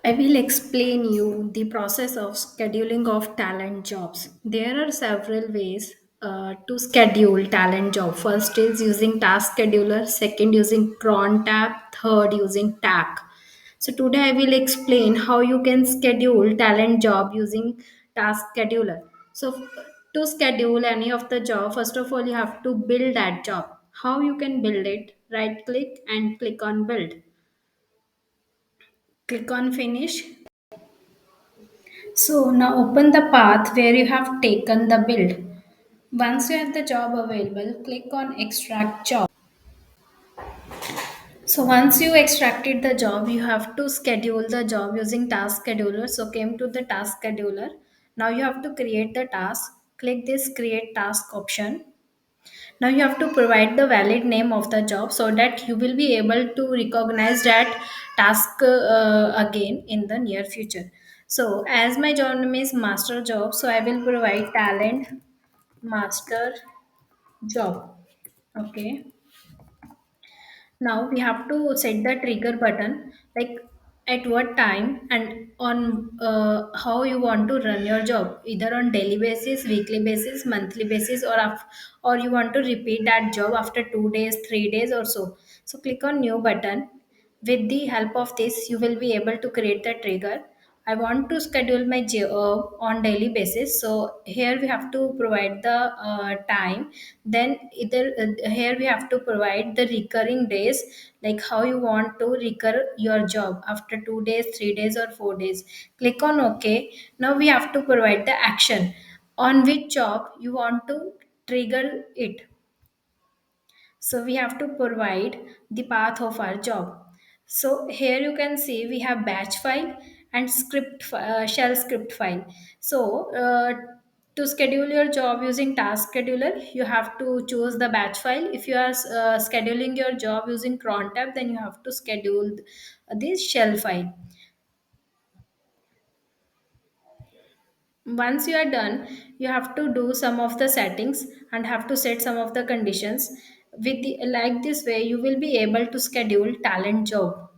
I will explain you the process of scheduling of talent jobs. There are several ways to schedule talent job. First is using task scheduler, second using cron tab, third using tac. So today I will explain how you can schedule talent job using task scheduler. So to schedule any of the job, first of all you have to build that job. How you can build it? Right click and click on build. Click on finish. So now open the path where you have taken the build. Once you have the job available, click on extract job. So once you extracted the job, you have to schedule the job using task scheduler. So came to the task scheduler. Now you have to create the task. Click this create task option. Now you have to provide the valid name of the job so that you will be able to recognize that task again in the near future. So as my job name is master job, so I will provide talent master job. Okay. Now we have to set the trigger button, like at what time and on how you want to run your job, either on daily basis, weekly basis, monthly basis, or you want to repeat that job after 2 days, 3 days or so. So click on new button. With the help of this, you will be able to create the trigger. I want to schedule my job on daily basis. So here we have to provide the time. Then either here we have to provide the recurring days, like how you want to recur your job after 2 days, 3 days, or 4 days. Click on OK. Now we have to provide the action on which job you want to trigger it. So we have to provide the path of our job. So here you can see we have batch file and shell script file. So to schedule your job using task scheduler, you have to choose the batch file. If you are scheduling your job using cron tab, then you have to schedule this shell file. Once you are done, you have to do some of the settings and have to set some of the conditions. With the, like this way, you will be able to schedule talent job.